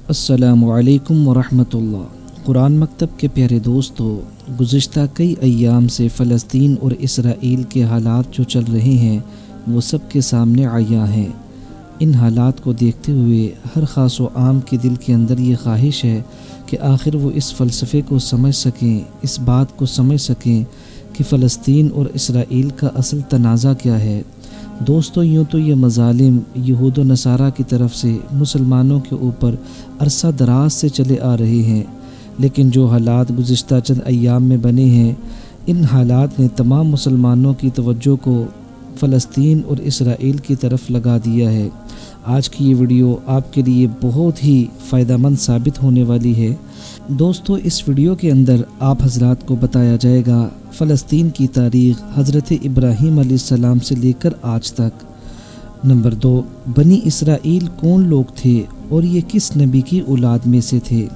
السلام علیکم ورحمۃ اللہ۔ قرآن مکتب کے پیارے دوستو، گزشتہ کئی ایام سے فلسطین اور اسرائیل کے حالات جو چل رہے ہیں وہ سب کے سامنے عیاں ہیں۔ ان حالات کو دیکھتے ہوئے ہر خاص و عام کے دل کے اندر یہ خواہش ہے کہ آخر وہ اس فلسفے کو سمجھ سکیں، اس بات کو سمجھ سکیں کہ فلسطین اور اسرائیل کا اصل تنازع کیا ہے۔ دوستو، یوں تو یہ مظالم یہود و نصارہ کی طرف سے مسلمانوں کے اوپر عرصہ دراز سے چلے آ رہے ہیں، لیکن جو حالات گزشتہ چند ایام میں بنے ہیں، ان حالات نے تمام مسلمانوں کی توجہ کو فلسطین اور اسرائیل کی طرف لگا دیا ہے۔ آج کی یہ ویڈیو آپ کے لیے بہت ہی فائدہ مند ثابت ہونے والی ہے۔ دوستو، اس ویڈیو کے اندر آپ حضرات کو بتایا جائے گا فلسطین کی تاریخ حضرت ابراہیم علیہ السلام سے لے کر آج تک۔ نمبر 2، بنی اسرائیل کون لوگ تھے اور یہ کس نبی کی اولاد میں سے تھے؟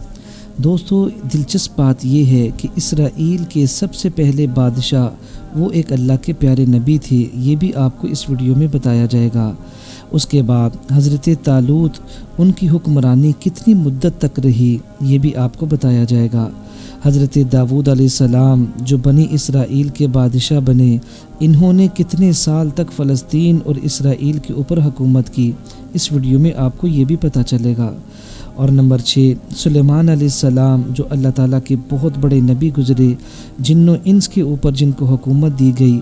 دوستو، دلچسپ بات یہ ہے کہ اسرائیل کے سب سے پہلے بادشاہ وہ ایک اللہ کے پیارے نبی تھے، یہ بھی آپ کو اس ویڈیو میں بتایا جائے گا۔ اس کے بعد حضرت طالوت، ان کی حکمرانی کتنی مدت تک رہی یہ بھی آپ کو بتایا جائے گا۔ حضرت داؤد علیہ السلام جو بنی اسرائیل کے بادشاہ بنے، انہوں نے کتنے سال تک فلسطین اور اسرائیل کے اوپر حکومت کی، اس ویڈیو میں آپ کو یہ بھی پتہ چلے گا۔ اور نمبر 6، سلیمان علیہ السلام جو اللہ تعالیٰ کے بہت بڑے نبی گزرے، جن و انس کے اوپر جن کو حکومت دی گئی،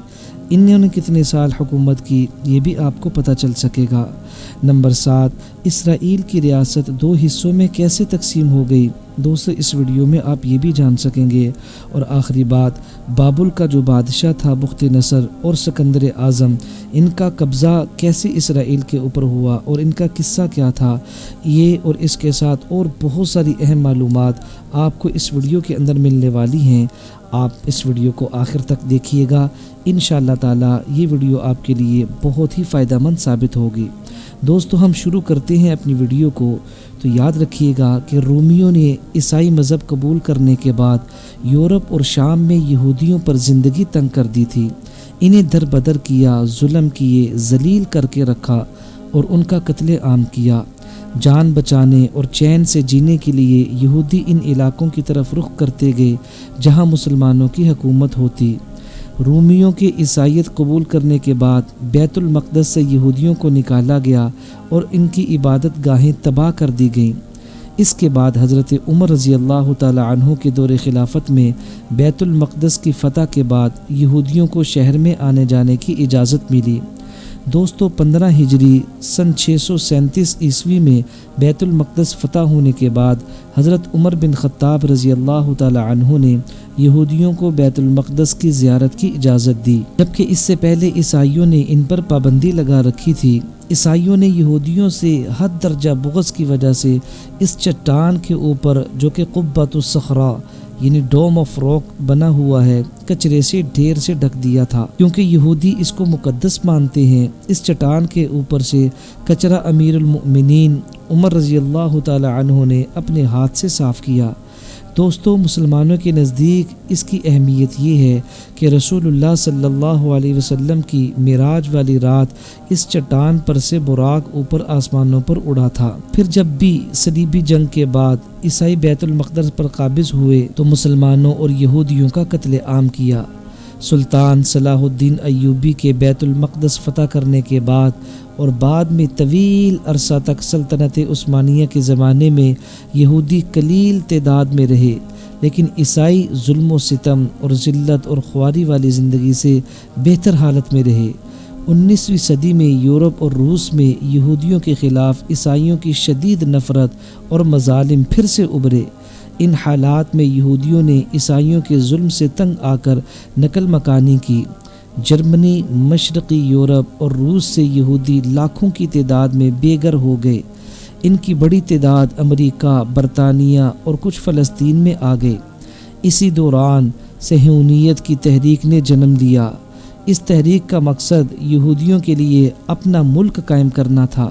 انہوں نے کتنے سال حکومت کی یہ بھی آپ کو پتہ چل سکے گا۔ نمبر 7، اسرائیل کی ریاست 2 حصوں میں کیسے تقسیم ہو گئی، دوستو اس ویڈیو میں آپ یہ بھی جان سکیں گے۔ اور آخری بات، بابل کا جو بادشاہ تھا بخت نصر اور سکندر اعظم، ان کا قبضہ کیسے اسرائیل کے اوپر ہوا اور ان کا قصہ کیا تھا، یہ اور اس کے ساتھ اور بہت ساری اہم معلومات آپ کو اس ویڈیو کے اندر ملنے والی ہیں۔ آپ اس ویڈیو کو آخر تک دیکھیے گا، انشاءاللہ تعالی یہ ویڈیو آپ کے لیے بہت ہی فائدہ مند ثابت ہوگی۔ دوستو، ہم شروع کرتے ہیں اپنی ویڈیو کو۔ تو یاد رکھیے گا کہ رومیوں نے عیسائی مذہب قبول کرنے کے بعد یورپ اور شام میں یہودیوں پر زندگی تنگ کر دی تھی، انہیں در بدر کیا، ظلم کیے، ذلیل کر کے رکھا اور ان کا قتل عام کیا۔ جان بچانے اور چین سے جینے کے لیے یہودی ان علاقوں کی طرف رخ کرتے گئے جہاں مسلمانوں کی حکومت ہوتی۔ رومیوں کے عیسائیت قبول کرنے کے بعد بیت المقدس سے یہودیوں کو نکالا گیا اور ان کی عبادت گاہیں تباہ کر دی گئیں۔ اس کے بعد حضرت عمر رضی اللہ تعالی عنہ کے دور خلافت میں بیت المقدس کی فتح کے بعد یہودیوں کو شہر میں آنے جانے کی اجازت ملی۔ دوستو، 15 ہجری سن 637 عیسوی میں بیت المقدس فتح ہونے کے بعد حضرت عمر بن خطاب رضی اللہ تعالی عنہ نے یہودیوں کو بیت المقدس کی زیارت کی اجازت دی، جبکہ اس سے پہلے عیسائیوں نے ان پر پابندی لگا رکھی تھی۔ عیسائیوں نے یہودیوں سے حد درجہ بغض کی وجہ سے اس چٹان کے اوپر جو کہ قبۃ الصخرہ یعنی ڈوم آف راک بنا ہوا ہے، کچرے سے ڈھیر سے ڈھک دیا تھا، کیونکہ یہودی اس کو مقدس مانتے ہیں۔ اس چٹان کے اوپر سے کچرا امیر المؤمنین عمر رضی اللہ تعالی عنہ نے اپنے ہاتھ سے صاف کیا۔ دوستو، مسلمانوں کے نزدیک اس کی اہمیت یہ ہے کہ رسول اللہ صلی اللہ علیہ وسلم کی معراج والی رات اس چٹان پر سے براق اوپر آسمانوں پر اڑا تھا۔ پھر جب بھی صلیبی جنگ کے بعد عیسائی بیت المقدس پر قابض ہوئے تو مسلمانوں اور یہودیوں کا قتل عام کیا۔ سلطان صلاح الدین ایوبی کے بیت المقدس فتح کرنے کے بعد اور بعد میں طویل عرصہ تک سلطنت عثمانیہ کے زمانے میں یہودی قلیل تعداد میں رہے، لیکن عیسائی ظلم و ستم اور ذلت اور خواری والی زندگی سے بہتر حالت میں رہے۔ 19ویں صدی میں یورپ اور روس میں یہودیوں کے خلاف عیسائیوں کی شدید نفرت اور مظالم پھر سے ابھرے۔ ان حالات میں یہودیوں نے عیسائیوں کے ظلم سے تنگ آ کر نقل مکانی کی۔ جرمنی، مشرقی یورپ اور روس سے یہودی لاکھوں کی تعداد میں بے گھر ہو گئے۔ ان کی بڑی تعداد امریکہ، برطانیہ اور کچھ فلسطین میں آ گئے۔ اسی دوران صہیونیت کی تحریک نے جنم لیا۔ اس تحریک کا مقصد یہودیوں کے لیے اپنا ملک قائم کرنا تھا۔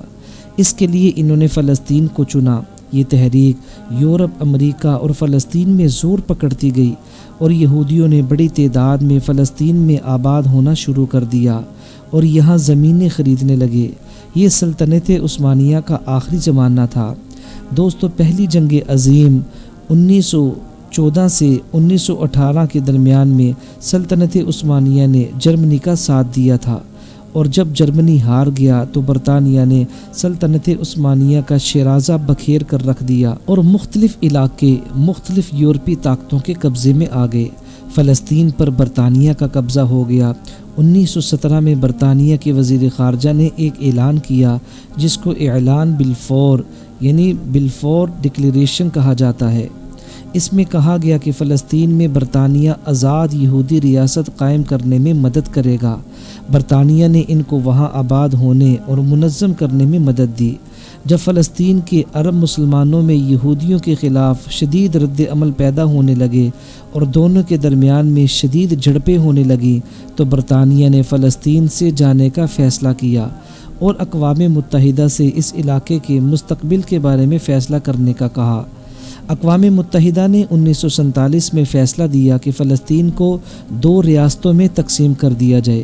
اس کے لیے انہوں نے فلسطین کو چنا۔ یہ تحریک یورپ، امریکہ اور فلسطین میں زور پکڑتی گئی اور یہودیوں نے بڑی تعداد میں فلسطین میں آباد ہونا شروع کر دیا اور یہاں زمینیں خریدنے لگے۔ یہ سلطنت عثمانیہ کا آخری زمانہ تھا۔ دوستو پہلی جنگ عظیم 1914 سے 1918 کے درمیان میں سلطنت عثمانیہ نے جرمنی کا ساتھ دیا تھا، اور جب جرمنی ہار گیا تو برطانیہ نے سلطنت عثمانیہ کا شیرازہ بکھیر کر رکھ دیا اور مختلف علاقے مختلف یورپی طاقتوں کے قبضے میں آ گئے۔ فلسطین پر برطانیہ کا قبضہ ہو گیا۔ 1917 میں برطانیہ کے وزیر خارجہ نے ایک اعلان کیا جس کو اعلان بالفور یعنی بالفور ڈکلیریشن کہا جاتا ہے۔ اس میں کہا گیا کہ فلسطین میں برطانیہ آزاد یہودی ریاست قائم کرنے میں مدد کرے گا۔ برطانیہ نے ان کو وہاں آباد ہونے اور منظم کرنے میں مدد دی۔ جب فلسطین کے عرب مسلمانوں میں یہودیوں کے خلاف شدید رد عمل پیدا ہونے لگے اور دونوں کے درمیان میں شدید جھڑپیں ہونے لگیں تو برطانیہ نے فلسطین سے جانے کا فیصلہ کیا اور اقوام متحدہ سے اس علاقے کے مستقبل کے بارے میں فیصلہ کرنے کا کہا۔ اقوام متحدہ نے 1947 میں فیصلہ دیا کہ فلسطین کو 2 ریاستوں میں تقسیم کر دیا جائے۔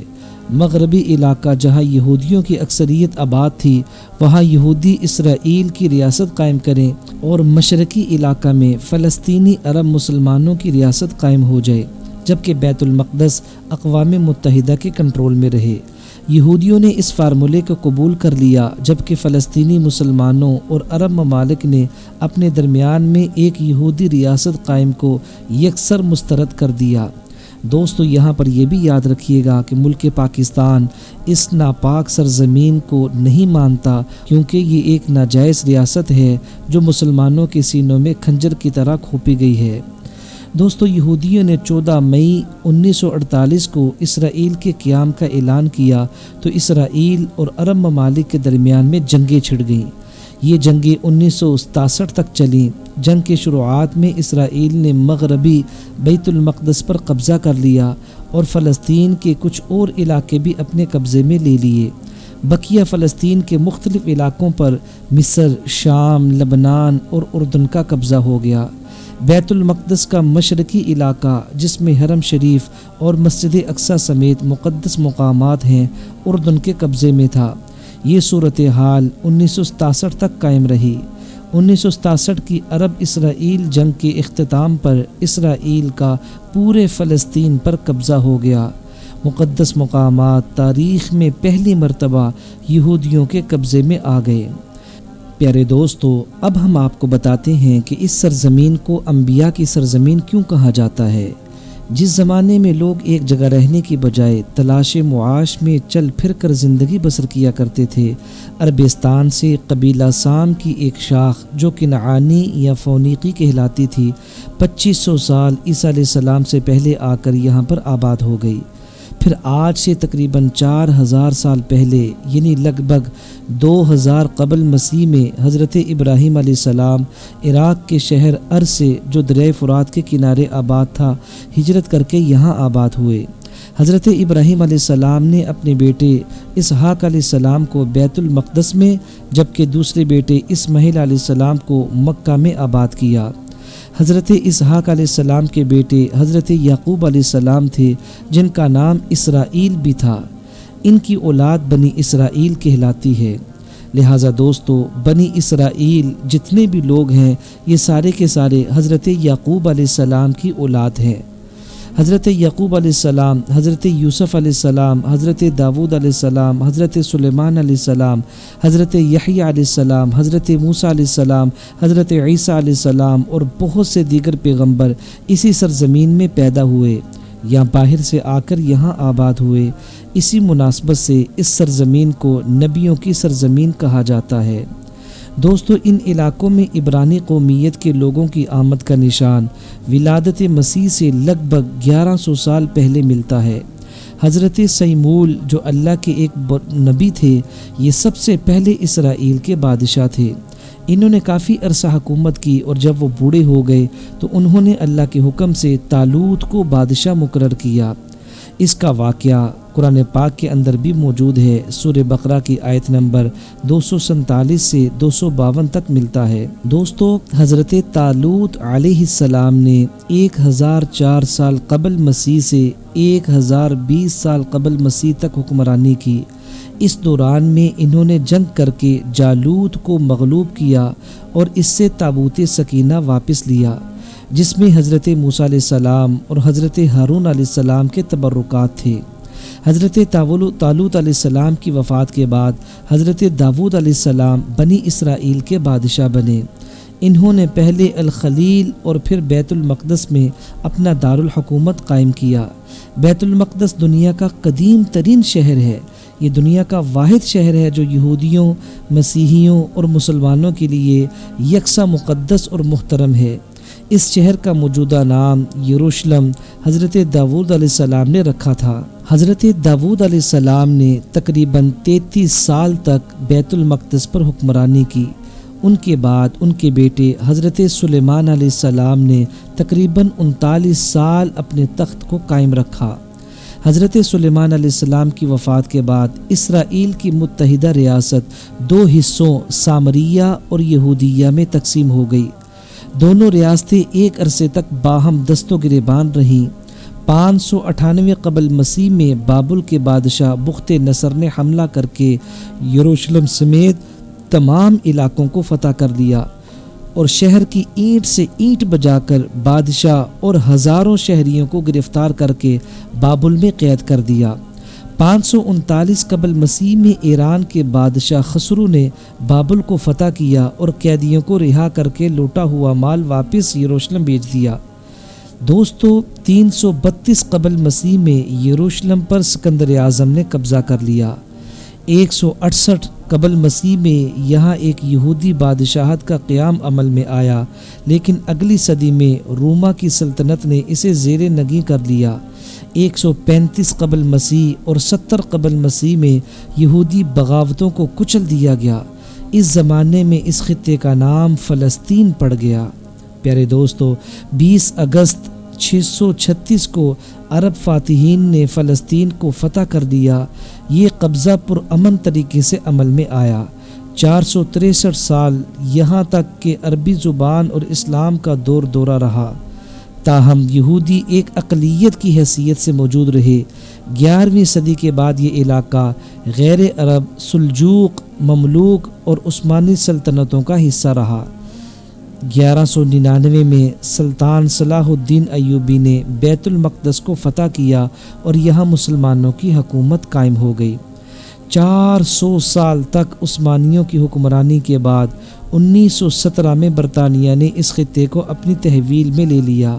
مغربی علاقہ جہاں یہودیوں کی اکثریت آباد تھی وہاں یہودی اسرائیل کی ریاست قائم کریں، اور مشرقی علاقہ میں فلسطینی عرب مسلمانوں کی ریاست قائم ہو جائے، جبکہ بیت المقدس اقوام متحدہ کے کنٹرول میں رہے۔ یہودیوں نے اس فارمولے کو قبول کر لیا، جبکہ فلسطینی مسلمانوں اور عرب ممالک نے اپنے درمیان میں ایک یہودی ریاست قائم کو یکسر مسترد کر دیا۔ دوستو یہاں پر یہ بھی یاد رکھیے گا کہ ملک پاکستان اس ناپاک سرزمین کو نہیں مانتا، کیونکہ یہ ایک ناجائز ریاست ہے جو مسلمانوں کے سینوں میں خنجر کی طرح کھوپی گئی ہے۔ دوستو یہودیوں نے 14 مئی 1948 کو اسرائیل کے قیام کا اعلان کیا تو اسرائیل اور عرب ممالک کے درمیان میں جنگیں چھڑ گئیں۔ یہ جنگیں 1967 تک چلیں۔ جنگ کے شروعات میں اسرائیل نے مغربی بیت المقدس پر قبضہ کر لیا اور فلسطین کے کچھ اور علاقے بھی اپنے قبضے میں لے لیے۔ بقیہ فلسطین کے مختلف علاقوں پر مصر، شام، لبنان اور اردن کا قبضہ ہو گیا۔ بیت المقدس کا مشرقی علاقہ جس میں حرم شریف اور مسجد اقصی سمیت مقدس مقامات ہیں اردن کے قبضے میں تھا۔ یہ صورتحال 1967 تک قائم رہی۔ 1967 کی عرب اسرائیل جنگ کے اختتام پر اسرائیل کا پورے فلسطین پر قبضہ ہو گیا۔ مقدس مقامات تاریخ میں پہلی مرتبہ یہودیوں کے قبضے میں آ گئے۔ پیارے دوستو، اب ہم آپ کو بتاتے ہیں کہ اس سرزمین کو انبیاء کی سرزمین کیوں کہا جاتا ہے۔ جس زمانے میں لوگ ایک جگہ رہنے کی بجائے تلاش معاش میں چل پھر کر زندگی بسر کیا کرتے تھے، عربستان سے قبیلہ سام کی ایک شاخ جو کنعانی یا فونیقی کہلاتی تھی 2500 سال عیسیٰ علیہ السلام سے پہلے آ کر یہاں پر آباد ہو گئی۔ پھر آج سے تقریباً 4000 سال پہلے یعنی لگ بھگ 2000 قبل مسیح میں حضرت ابراہیم علیہ السلام عراق کے شہر ار سے جو دریائے فرات کے کنارے آباد تھا ہجرت کر کے یہاں آباد ہوئے۔ حضرت ابراہیم علیہ السلام نے اپنے بیٹے اسحاق علیہ السلام کو بیت المقدس میں، جبکہ دوسرے بیٹے اسماعیل علیہ السلام کو مکہ میں آباد کیا۔ حضرت اسحاق علیہ السلام کے بیٹے حضرت یعقوب علیہ السلام تھے جن کا نام اسرائیل بھی تھا۔ ان کی اولاد بنی اسرائیل کہلاتی ہے۔ لہٰذا دوستو، بنی اسرائیل جتنے بھی لوگ ہیں یہ سارے کے سارے حضرت یعقوب علیہ السلام کی اولاد ہیں۔ حضرت یعقوب علیہ السلام، حضرت یوسف علیہ السلام، حضرت داود علیہ السلام، حضرت سلیمان علیہ السلام، حضرت یحییٰ علیہ السلام، حضرت موسیٰ علیہ السلام، حضرت عیسیٰ علیہ السلام اور بہت سے دیگر پیغمبر اسی سرزمین میں پیدا ہوئے یا باہر سے آ کر یہاں آباد ہوئے۔ اسی مناسبت سے اس سرزمین کو نبیوں کی سرزمین کہا جاتا ہے۔ دوستو، ان علاقوں میں عبرانی قومیت کے لوگوں کی آمد کا نشان ولادت مسیح سے لگ بھگ 1100 سال پہلے ملتا ہے۔ حضرت سیمول جو اللہ کے ایک نبی تھے، یہ سب سے پہلے اسرائیل کے بادشاہ تھے۔ انہوں نے کافی عرصہ حکومت کی اور جب وہ بوڑھے ہو گئے تو انہوں نے اللہ کے حکم سے طالوت کو بادشاہ مقرر کیا۔ اس کا واقعہ قرآن پاک کے اندر بھی موجود ہے۔ سورہ بقرہ کی آیت نمبر 247 سے 252 تک ملتا ہے۔ دوستو، حضرت طالوت علیہ السلام نے 1004 سال قبل مسیح سے 1020 سال قبل مسیح تک حکمرانی کی۔ اس دوران میں انہوں نے جنگ کر کے جالوت کو مغلوب کیا اور اس سے تابوت سکینہ واپس لیا، جس میں حضرت موسیٰ علیہ السلام اور حضرت ہارون علیہ السلام کے تبرکات تھے۔ حضرت طالوت علیہ السلام کی وفات کے بعد حضرت داود علیہ السلام بنی اسرائیل کے بادشاہ بنے۔ انہوں نے پہلے الخلیل اور پھر بیت المقدس میں اپنا دارالحکومت قائم کیا۔ بیت المقدس دنیا کا قدیم ترین شہر ہے۔ یہ دنیا کا واحد شہر ہے جو یہودیوں، مسیحیوں اور مسلمانوں کے لیے یکساں مقدس اور محترم ہے۔ اس شہر کا موجودہ نام یروشلم حضرت داود علیہ السلام نے رکھا تھا۔ حضرت داود علیہ السلام نے تقریباً 33 سال تک بیت المقدس پر حکمرانی کی۔ ان کے بعد ان کے بیٹے حضرت سلیمان علیہ السلام نے تقریباً 39 سال اپنے تخت کو قائم رکھا۔ حضرت سلیمان علیہ السلام کی وفات کے بعد اسرائیل کی متحدہ ریاست 2 حصوں سامریہ اور یہودیہ میں تقسیم ہو گئی۔ دونوں ریاستیں ایک عرصے تک باہم دست و گریبان رہیں۔ 598 قبل مسیح میں بابل کے بادشاہ بخت نصر نے حملہ کر کے یروشلم سمیت تمام علاقوں کو فتح کر لیا اور شہر کی اینٹ سے اینٹ بجا کر بادشاہ اور ہزاروں شہریوں کو گرفتار کر کے بابل میں قید کر دیا۔ 539 قبل مسیح میں ایران کے بادشاہ خسرو نے بابل کو فتح کیا اور قیدیوں کو رہا کر کے لوٹا ہوا مال واپس یروشلم بھیج دیا۔ دوستو، 332 قبل مسیح میں یروشلم پر سکندر اعظم نے قبضہ کر لیا۔ 168 قبل مسیح میں یہاں ایک یہودی بادشاہت کا قیام عمل میں آیا، لیکن اگلی صدی میں روما کی سلطنت نے اسے زیر نگیں کر لیا۔ 135 قبل مسیح اور 70 قبل مسیح میں یہودی بغاوتوں کو کچل دیا گیا۔ اس زمانے میں اس خطے کا نام فلسطین پڑ گیا۔ پیارے دوستو، 20 اگست 636 کو عرب فاتحین نے فلسطین کو فتح کر دیا۔ یہ قبضہ پرامن طریقے سے عمل میں آیا۔ 463 سال یہاں تک کہ عربی زبان اور اسلام کا دور دورہ رہا، تاہم یہودی ایک اقلیت کی حیثیت سے موجود رہے۔ 11ویں صدی کے بعد یہ علاقہ غیر عرب، سلجوق، مملوک اور عثمانی سلطنتوں کا حصہ رہا۔ 1199 میں سلطان صلاح الدین ایوبی نے بیت المقدس کو فتح کیا اور یہاں مسلمانوں کی حکومت قائم ہو گئی۔ 400 سال تک عثمانیوں کی حکمرانی کے بعد 1917 میں برطانیہ نے اس خطے کو اپنی تحویل میں لے لیا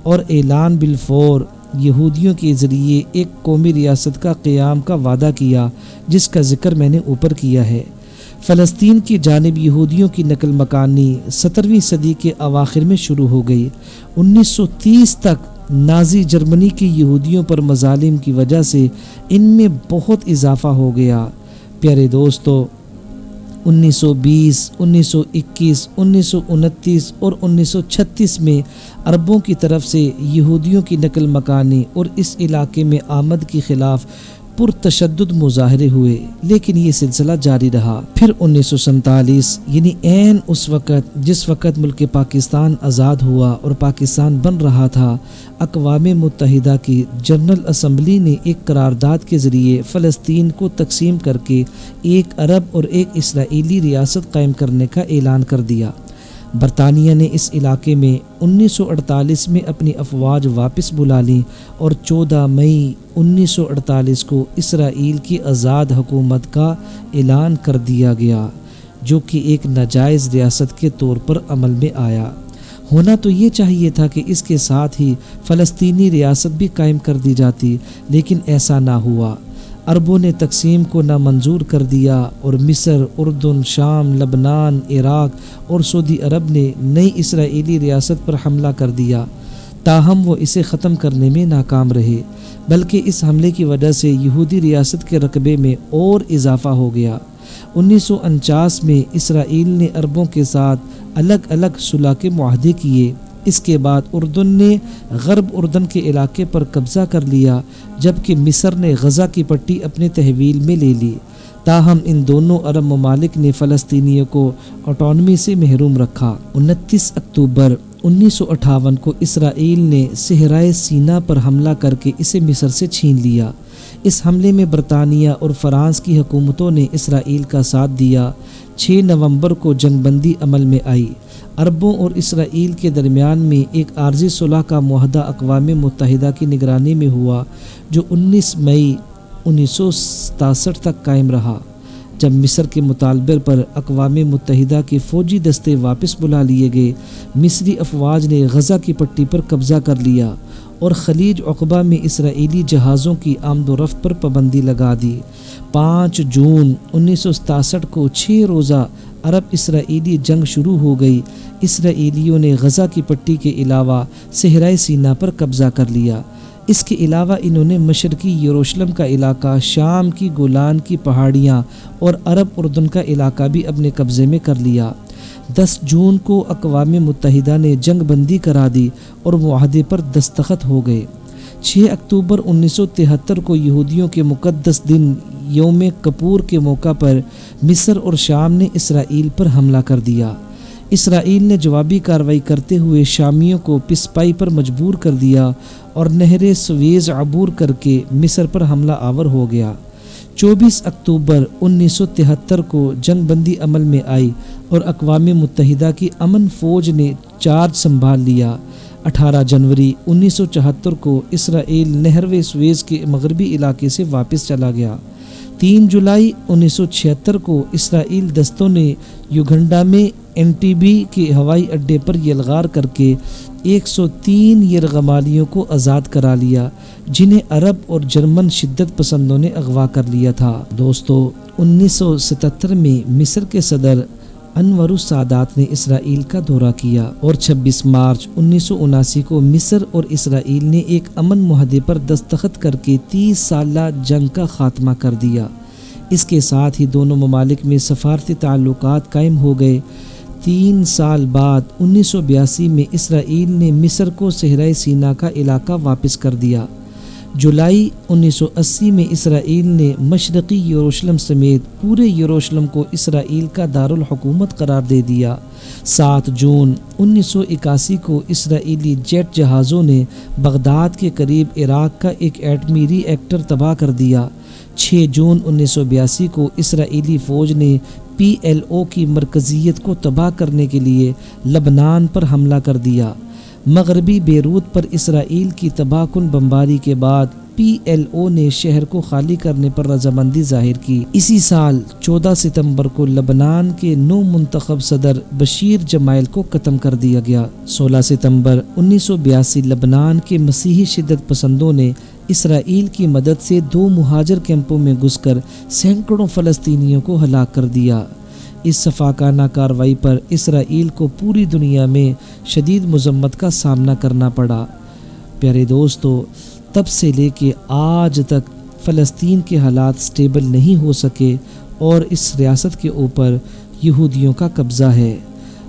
اور اعلان بالفور یہودیوں کے ذریعے ایک قومی ریاست کا قیام کا وعدہ کیا، جس کا ذکر میں نے اوپر کیا ہے۔ فلسطین کی جانب یہودیوں کی نقل مکانی 17ویں صدی کے اواخر میں شروع ہو گئی۔ 1930 تک نازی جرمنی کے یہودیوں پر مظالم کی وجہ سے ان میں بہت اضافہ ہو گیا۔ پیارے دوستو، 1920، 1921، 1929 اور 1936 میں عربوں کی طرف سے یہودیوں کی نقل مکانی اور اس علاقے میں آمد کے خلاف پرتشدد مظاہرے ہوئے، لیکن یہ سلسلہ جاری رہا۔ پھر 1947 یعنی عین اس وقت جس وقت ملک پاکستان آزاد ہوا اور پاکستان بن رہا تھا، اقوام متحدہ کی جنرل اسمبلی نے ایک قرارداد کے ذریعے فلسطین کو تقسیم کر کے ایک عرب اور ایک اسرائیلی ریاست قائم کرنے کا اعلان کر دیا۔ برطانیہ نے اس علاقے میں 1948 میں اپنی افواج واپس بلا لیں اور 14 مئی 1948 کو اسرائیل کی آزاد حکومت کا اعلان کر دیا گیا، جو کہ ایک ناجائز ریاست کے طور پر عمل میں آیا۔ ہونا تو یہ چاہیے تھا کہ اس کے ساتھ ہی فلسطینی ریاست بھی قائم کر دی جاتی، لیکن ایسا نہ ہوا۔ عربوں نے تقسیم کو نامنظور کر دیا اور مصر، اردن، شام، لبنان، عراق اور سعودی عرب نے نئی اسرائیلی ریاست پر حملہ کر دیا، تاہم وہ اسے ختم کرنے میں ناکام رہے، بلکہ اس حملے کی وجہ سے یہودی ریاست کے رقبے میں اور اضافہ ہو گیا۔ 1949 میں اسرائیل نے عربوں کے ساتھ الگ الگ صلح کے معاہدے کیے۔ اس کے بعد اردن نے غرب اردن کے علاقے پر قبضہ کر لیا، جبکہ مصر نے غزہ کی پٹی اپنے تحویل میں لے لی۔ تاہم ان دونوں عرب ممالک نے فلسطینیوں کو آٹونومی سے محروم رکھا۔ 29 اکتوبر 1958 کو اسرائیل نے صحرائے سینا پر حملہ کر کے اسے مصر سے چھین لیا۔ اس حملے میں برطانیہ اور فرانس کی حکومتوں نے اسرائیل کا ساتھ دیا۔ 6 نومبر کو جنگ بندی عمل میں آئی۔ عربوں اور اسرائیل کے درمیان میں ایک عارضی صلح کا معاہدہ اقوام متحدہ کی نگرانی میں ہوا، جو 19 مئی 1967 تک قائم رہا، جب مصر کے مطالبے پر اقوام متحدہ کے فوجی دستے واپس بلا لیے گئے۔ مصری افواج نے غزہ کی پٹی پر قبضہ کر لیا اور خلیج عقبہ میں اسرائیلی جہازوں کی آمد و رفت پر پابندی لگا دی۔ 5 جون 1967 کو 6 روزہ عرب اسرائیلی جنگ شروع ہو گئی۔ اسرائیلیوں نے غزہ کی پٹی کے علاوہ صحرائے سینا پر قبضہ کر لیا۔ اس کے علاوہ انہوں نے مشرقی یروشلم کا علاقہ، شام کی گولان کی پہاڑیاں اور عرب اردن کا علاقہ بھی اپنے قبضے میں کر لیا۔ 10 جون کو اقوام متحدہ نے جنگ بندی کرا دی اور معاہدے پر دستخط ہو گئے۔ 6 اکتوبر 1973 کو یہودیوں کے مقدس دن یوم کپور کے موقع پر مصر اور شام نے اسرائیل پر حملہ کر دیا۔ اسرائیل نے جوابی کارروائی کرتے ہوئے شامیوں کو پسپائی پر مجبور کر دیا اور نہر سویز عبور کر کے مصر پر حملہ آور ہو گیا۔ 24 اکتوبر 1973 کو جنگ بندی عمل میں آئی اور اقوام متحدہ کی امن فوج نے چارج سنبھال لیا۔ 18 جنوری 1974 کو اسرائیل نہر سویز کے مغربی علاقے سے واپس چلا گیا۔ 3 جولائی 1976 کو اسرائیل دستوں نے یوگنڈا میں انٹیبی کے ہوائی اڈے پر یلغار کر کے 103 یرغمالیوں کو آزاد کرا لیا، جنہیں عرب اور جرمن شدت پسندوں نے اغوا کر لیا تھا۔ دوستو، 1977 میں مصر کے صدر انور السادات نے اسرائیل کا دورہ کیا اور 26 مارچ 1979 کو مصر اور اسرائیل نے ایک امن معاہدے پر دستخط کر کے 30 سالہ جنگ کا خاتمہ کر دیا۔ اس کے ساتھ ہی دونوں ممالک میں سفارتی تعلقات قائم ہو گئے۔ 3 سال بعد 1982 میں اسرائیل نے مصر کو صحرائے سینا کا علاقہ واپس کر دیا۔ جولائی 1980 میں اسرائیل نے مشرقی یروشلم سمیت پورے یروشلم کو اسرائیل کا دارالحکومت قرار دے دیا۔ 7 جون 1981 کو اسرائیلی جیٹ جہازوں نے بغداد کے قریب عراق کا ایک ایٹمی ری ایکٹر تباہ کر دیا۔ 6 جون 1982 کو اسرائیلی فوج نے PLO کی مرکزیت کو تباہ کرنے کے لیے لبنان پر حملہ کر دیا۔ مغربی بیروت پر اسرائیل کی تباہ کن بمباری کے بعد PLO نے شہر کو خالی کرنے پر رضامندی ظاہر کی۔ اسی سال 14 ستمبر کو لبنان کے نو منتخب صدر بشیر جمائل کو ختم کر دیا گیا۔ 16 ستمبر 1982 لبنان کے مسیحی شدت پسندوں نے اسرائیل کی مدد سے 2 مہاجر کیمپوں میں گھس کر سینکڑوں فلسطینیوں کو ہلاک کر دیا۔ اس صفاقانہ کارروائی پر اسرائیل کو پوری دنیا میں شدید مذمت کا سامنا کرنا پڑا۔ پیارے دوستو، تب سے لے کے آج تک فلسطین کے حالات سٹیبل نہیں ہو سکے اور اس ریاست کے اوپر یہودیوں کا قبضہ ہے۔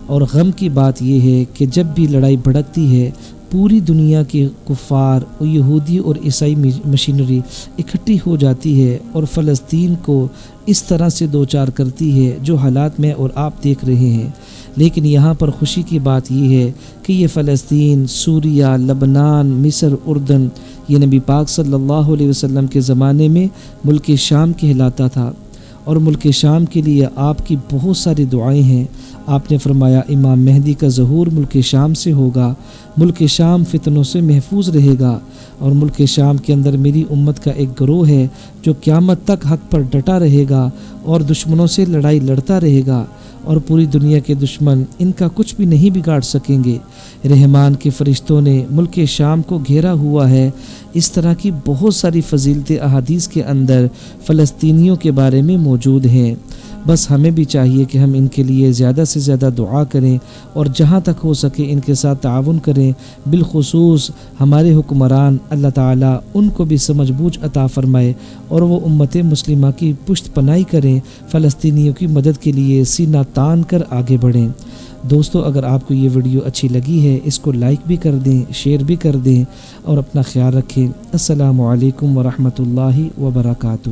اور غم کی بات یہ ہے کہ جب بھی لڑائی بھڑکتی ہے، پوری دنیا کے کفار اور یہودی اور عیسائی مشینری اکٹھی ہو جاتی ہے اور فلسطین کو اس طرح سے دوچار کرتی ہے جو حالات میں اور آپ دیکھ رہے ہیں۔ لیکن یہاں پر خوشی کی بات یہ ہے کہ یہ فلسطین، سوریہ، لبنان، مصر، اردن، یہ نبی پاک صلی اللہ علیہ وسلم کے زمانے میں ملک شام کہلاتا تھا، اور ملک شام کے لیے آپ کی بہت ساری دعائیں ہیں۔ آپ نے فرمایا امام مہدی کا ظہور ملک شام سے ہوگا، ملک شام فتنوں سے محفوظ رہے گا، اور ملک شام کے اندر میری امت کا ایک گروہ ہے جو قیامت تک حق پر ڈٹا رہے گا اور دشمنوں سے لڑائی لڑتا رہے گا، اور پوری دنیا کے دشمن ان کا کچھ بھی نہیں بگاڑ سکیں گے۔ رحمان کے فرشتوں نے ملک شام کو گھیرا ہوا ہے۔ اس طرح کی بہت ساری فضیلتیں احادیث کے اندر فلسطینیوں کے بارے میں موجود ہیں۔ بس ہمیں بھی چاہیے کہ ہم ان کے لیے زیادہ سے زیادہ دعا کریں اور جہاں تک ہو سکے ان کے ساتھ تعاون کریں۔ بالخصوص ہمارے حکمران، اللہ تعالیٰ ان کو بھی سمجھ بوجھ عطا فرمائے اور وہ امت مسلمہ کی پشت پناہی کریں، فلسطینیوں کی مدد کے لیے سینہ تان کر آگے بڑھیں۔ دوستو، اگر آپ کو یہ ویڈیو اچھی لگی ہے اس کو لائک بھی کر دیں، شیئر بھی کر دیں اور اپنا خیال رکھیں۔ السلام علیکم ورحمۃ اللہ وبرکاتہ۔